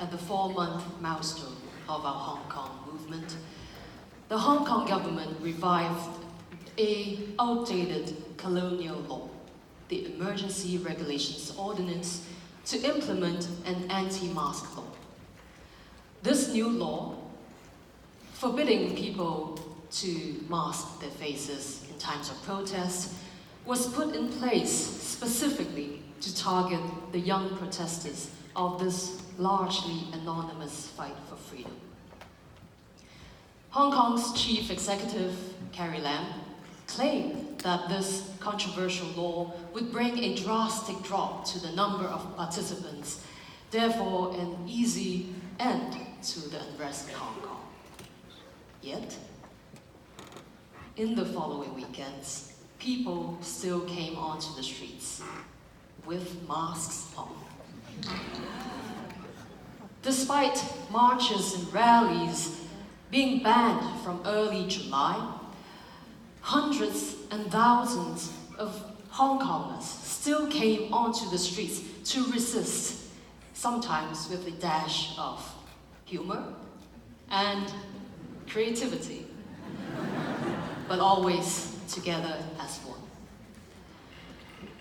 at the 4-month milestone of our Hong Kong movement, the Hong Kong government revived an outdated colonial law, the Emergency Regulations Ordinance, to implement an anti-mask law. This new law, forbidding people to mask their faces in times of protest, was put in place specifically to target the young protesters of this largely anonymous fight for freedom. Hong Kong's chief executive, Carrie Lam, claimed that this controversial law would bring a drastic drop to the number of participants, therefore an easy end to the unrest in Hong Kong. Yet, in the following weekends, people still came onto the streets with masks on. Despite marches and rallies being banned from early July, hundreds and thousands of Hong Kongers still came onto the streets to resist, sometimes with a dash of humor and creativity, but always together as one.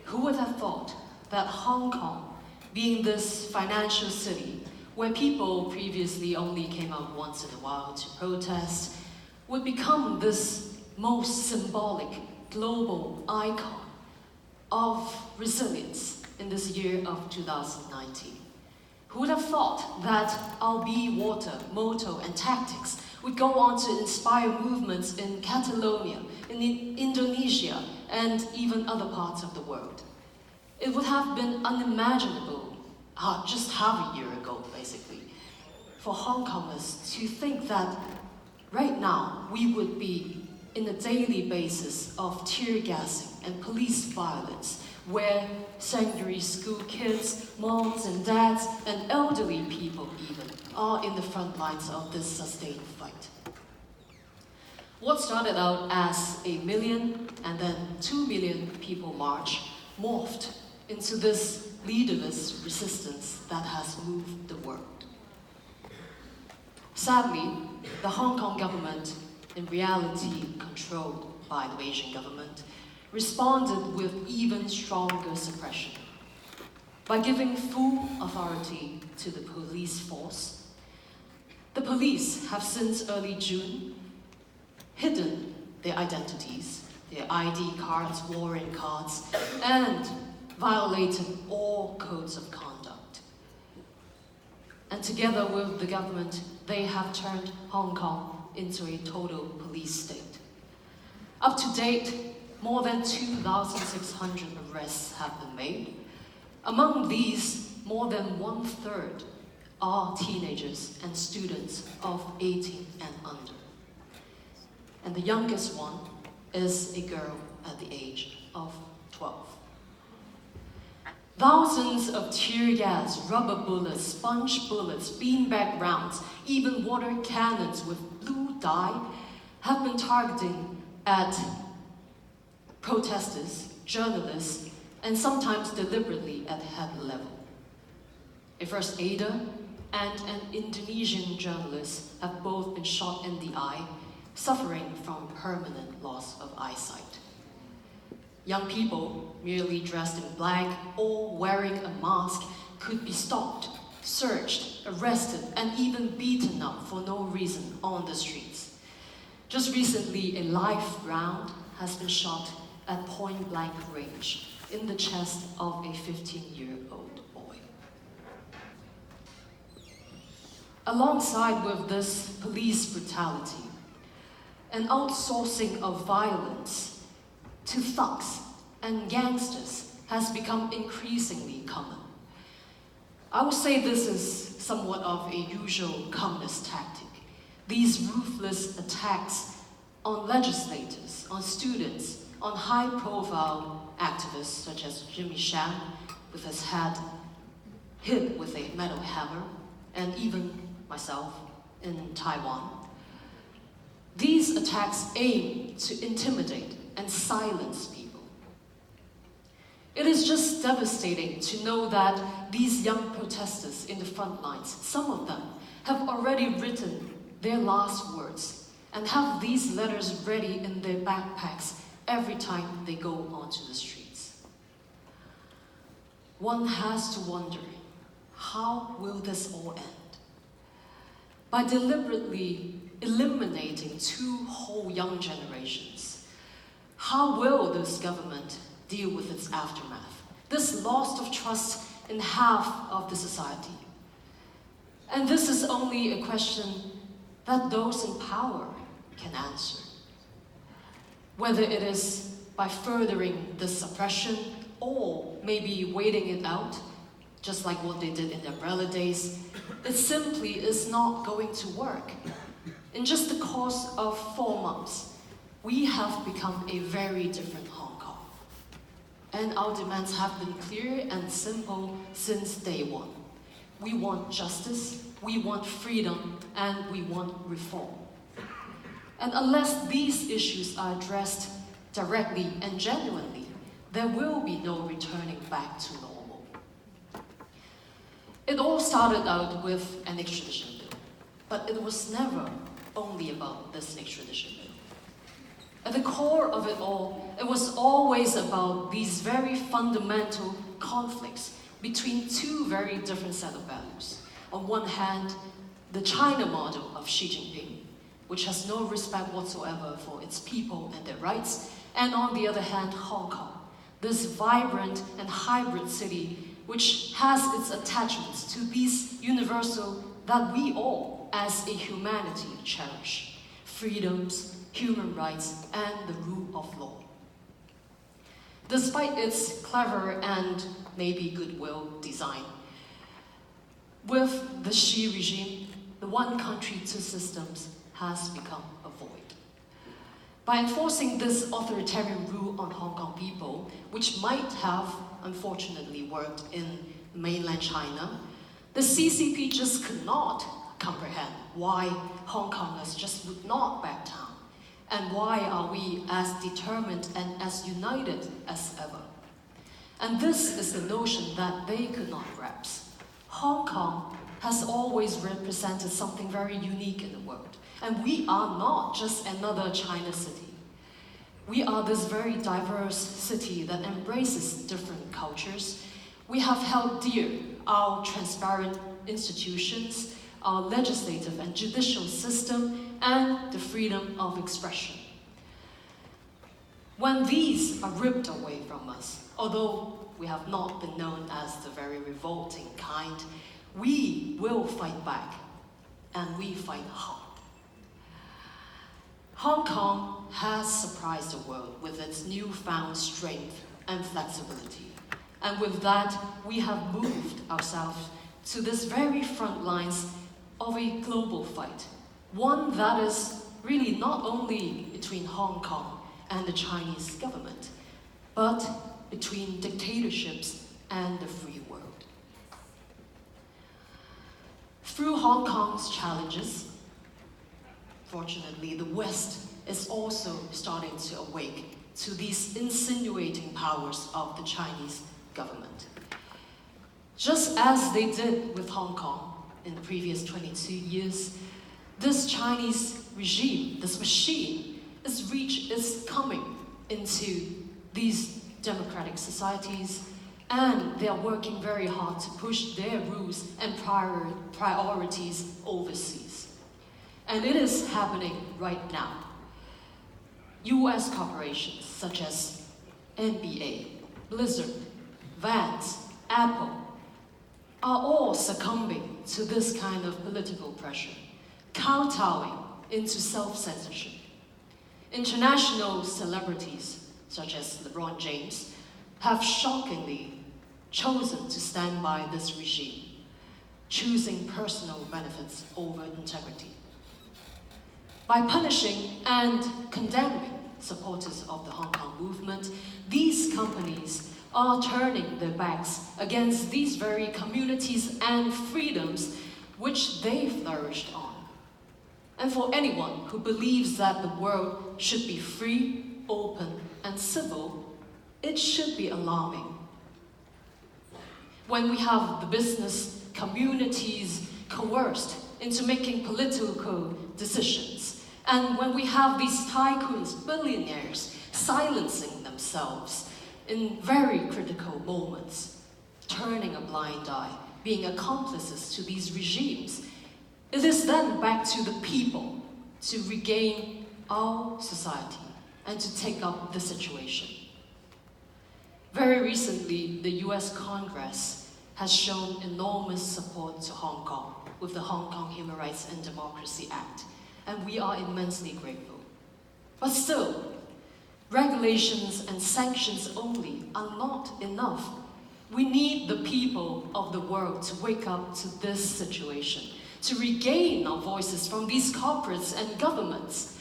Who would have thought that Hong Kong, being this financial city where people previously only came out once in a while to protest, would become this most symbolic global icon of resilience in this year of 2019? Who would have thought that our be water, motto, and tactics would go on to inspire movements in Catalonia, in Indonesia, and even other parts of the world? It would have been unimaginable just half a year ago, basically, for Hong Kongers to think that right now we would be in a daily basis of tear gassing and police violence, where secondary school kids, moms and dads, and elderly people even are in the front lines of this sustained fight. What started out as 1 million and then 2 million people march morphed into this leaderless resistance that has moved the world. Sadly, the Hong Kong government, in reality controlled by the Beijing government, responded with even stronger suppression. By giving full authority to the police force, the police have since early June hidden their identities, their ID cards, warrant cards, and violated all codes of conduct. And together with the government, they have turned Hong Kong into a total police state. Up to date, more than 2,600 arrests have been made. Among these, more than 1/3 are teenagers and students of 18 and under. And the youngest one is a girl at the age of 12. Thousands of tear gas, rubber bullets, sponge bullets, beanbag rounds, even water cannons with blue dye have been targeting at protesters, journalists, and sometimes deliberately at head level. A first aider and an Indonesian journalist have both been shot in the eye, suffering from permanent loss of eyesight. Young people, merely dressed in black or wearing a mask, could be stopped, searched, arrested, and even beaten up for no reason on the streets. Just recently, a live round has been shot at point-blank range in the chest of a 15-year-old boy. Alongside with this police brutality, an outsourcing of violence to thugs and gangsters has become increasingly common. I would say this is somewhat of a usual communist tactic. These ruthless attacks on legislators, on students, on high-profile activists such as Jimmy Sham, with his head hit with a metal hammer, and even myself in Taiwan. These attacks aim to intimidate and silence people. It is just devastating to know that these young protesters in the front lines, some of them, have already written their last words and have these letters ready in their backpacks every time they go onto the streets. One has to wonder, how will this all end? By deliberately eliminating two whole young generations, how will this government deal with its aftermath, this loss of trust in half of the society? And this is only a question that those in power can answer. Whether it is by furthering the suppression or maybe waiting it out, just like what they did in the umbrella days, it simply is not going to work. In just the course of 4 months, we have become a very different Hong Kong. And our demands have been clear and simple since day one. We want justice, we want freedom, and we want reform. And unless these issues are addressed directly and genuinely, there will be no returning back to normal. It all started out with an extradition bill, but it was never only about this extradition bill. At the core of it all, it was always about these very fundamental conflicts between two very different set of values. On one hand, the China model of Xi Jinping, which has no respect whatsoever for its people and their rights, and on the other hand, Hong Kong, this vibrant and hybrid city which has its attachments to these universal that we all as a humanity cherish: freedoms, human rights, and the rule of law. Despite its clever and maybe goodwill design, with the Xi regime, the one country, two systems has become a void. By enforcing this authoritarian rule on Hong Kong people, which might have unfortunately worked in mainland China, the CCP just could not comprehend why Hong Kongers just would not back down, and why are we as determined and as united as ever. And this is the notion that they could not grasp. Hong Kong has always represented something very unique in the world. And we are not just another China city. We are this very diverse city that embraces different cultures. We have held dear our transparent institutions, our legislative and judicial system, and the freedom of expression. When these are ripped away from us, although we have not been known as the very revolting kind, we will fight back, and we fight hard. Hong Kong has surprised the world with its newfound strength and flexibility. And with that, we have moved ourselves to this very front lines of a global fight. One that is really not only between Hong Kong and the Chinese government, but between dictatorships and the free world. Through Hong Kong's challenges, fortunately, the West is also starting to awake to these insinuating powers of the Chinese government. Just as they did with Hong Kong in the previous 22 years, this Chinese regime, this machine, is coming into these democratic societies, and they are working very hard to push their rules and priorities overseas. And it is happening right now. US corporations such as NBA, Blizzard, Vans, Apple are all succumbing to this kind of political pressure, kowtowing into self-censorship. International celebrities such as LeBron James have shockingly chosen to stand by this regime, choosing personal benefits over integrity. By punishing and condemning supporters of the Hong Kong movement, these companies are turning their backs against these very communities and freedoms which they flourished on. And for anyone who believes that the world should be free, open, and civil, it should be alarming when we have the business communities coerced into making political decisions, and when we have these tycoons, billionaires, silencing themselves in very critical moments, turning a blind eye, being accomplices to these regimes, it is then back to the people to regain our society and to take up the situation. Very recently, the US Congress has shown enormous support to Hong Kong with the Hong Kong Human Rights and Democracy Act, and we are immensely grateful. But still, regulations and sanctions only are not enough. We need the people of the world to wake up to this situation, to regain our voices from these corporates and governments.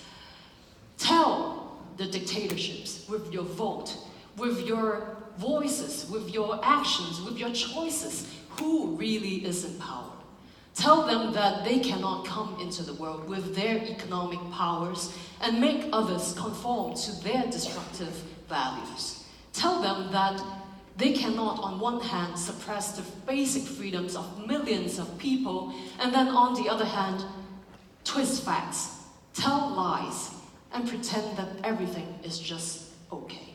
Tell the dictatorships with your vote, with your voices, with your actions, with your choices, who really is in power. Tell them that they cannot come into the world with their economic powers and make others conform to their destructive values. Tell them that they cannot, on one hand, suppress the basic freedoms of millions of people, and then on the other hand, twist facts, tell lies, and pretend that everything is just okay.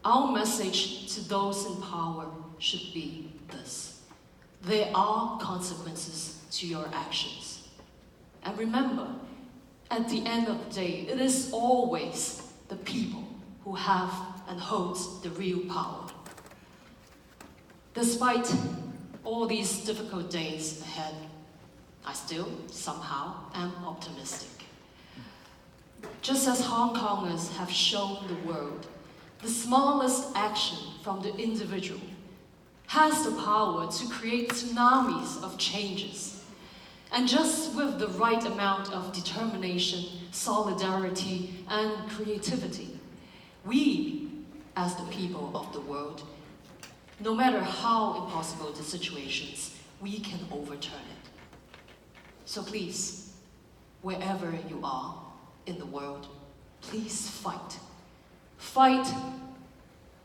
Our message to those in power should be this: there are consequences to your actions. And remember, at the end of the day, it is always the people who have and holds the real power. Despite all these difficult days ahead, I still somehow am optimistic. Just as Hong Kongers have shown the world, the smallest action from the individual has the power to create tsunamis of changes. And just with the right amount of determination, solidarity, and creativity, we, as the people of the world, no matter how impossible the situations, we can overturn it. So please, wherever you are in the world, please fight. Fight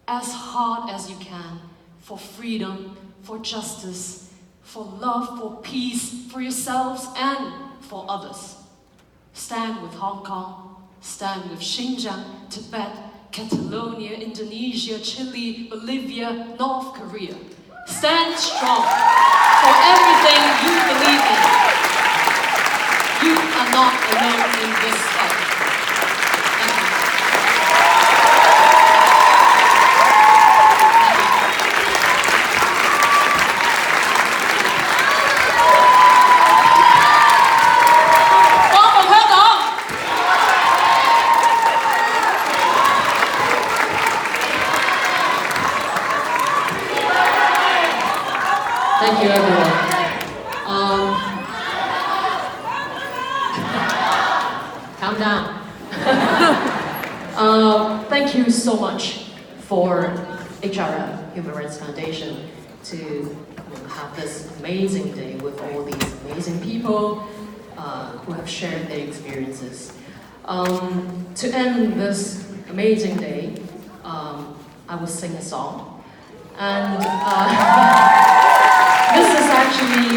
as hard as you can for freedom, for justice, for love, for peace, for yourselves and for others. Stand with Hong Kong, stand with Xinjiang, Tibet, Catalonia, Indonesia, Chile, Bolivia, North Korea. Stand strong for everything you believe in. You are not alone in this fight. Thank you. Thank you, everyone. Calm down. Thank you so much for HRF, Human Rights Foundation, to have this amazing day with all these amazing people who have shared their experiences. To end this amazing day, I will sing a song. And this is actually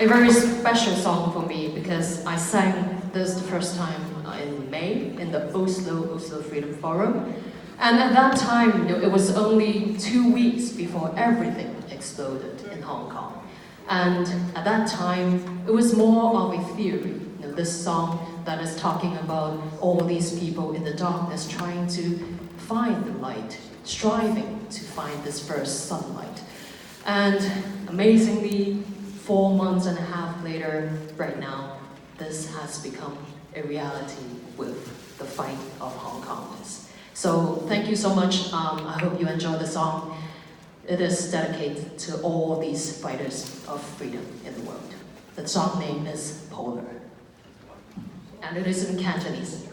a very special song for me because I sang this the first time in May in the Oslo Freedom Forum. And at that time, it was only 2 weeks before everything exploded in Hong Kong. And at that time, it was more of a theory. This song that is talking about all these people in the darkness trying to find the light, striving to find this first sunlight. And amazingly, 4 months and a half later, right now, this has become a reality with the fight of Hong Kongers. So thank you so much. I hope you enjoy the song. It is dedicated to all these fighters of freedom in the world. The song name is Polar, and it is in Cantonese.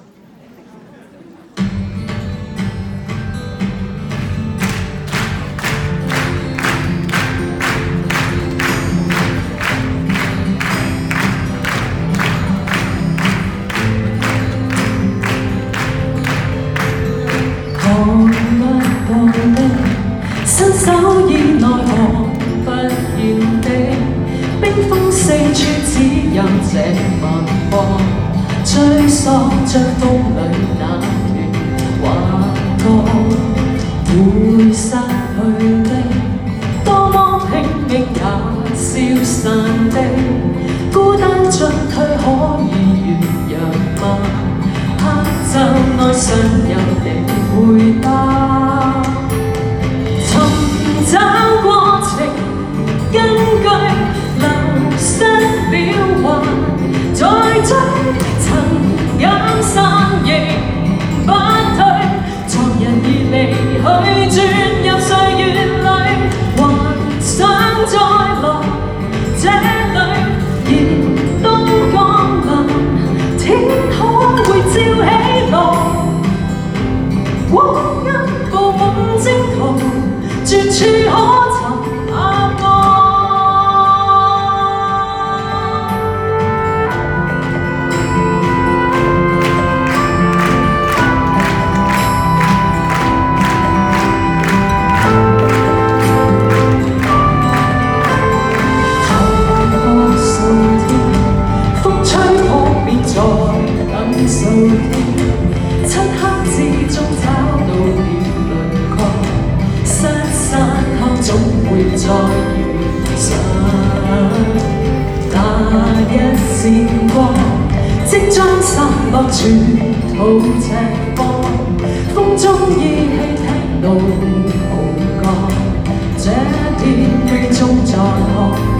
處只有這晚光，追溯着風裏那段話歌，會失去的，多麼拼命也消散的，孤單進退可以原諒嗎？黑晝內尚有你回答，尋找過程根據流失了魂，再追曾減散亦不退，昨日已離去，轉入歲月裏，還想再來這裏，熱冬降臨，天可會照起來，光陰步夢征途，絕處可尋答案。數天，漆黑之中找到了輪廓，失散後總會再遇上。那一線光，即將散落全土赤方，風中依稀聽到你號角，這片雨中再看。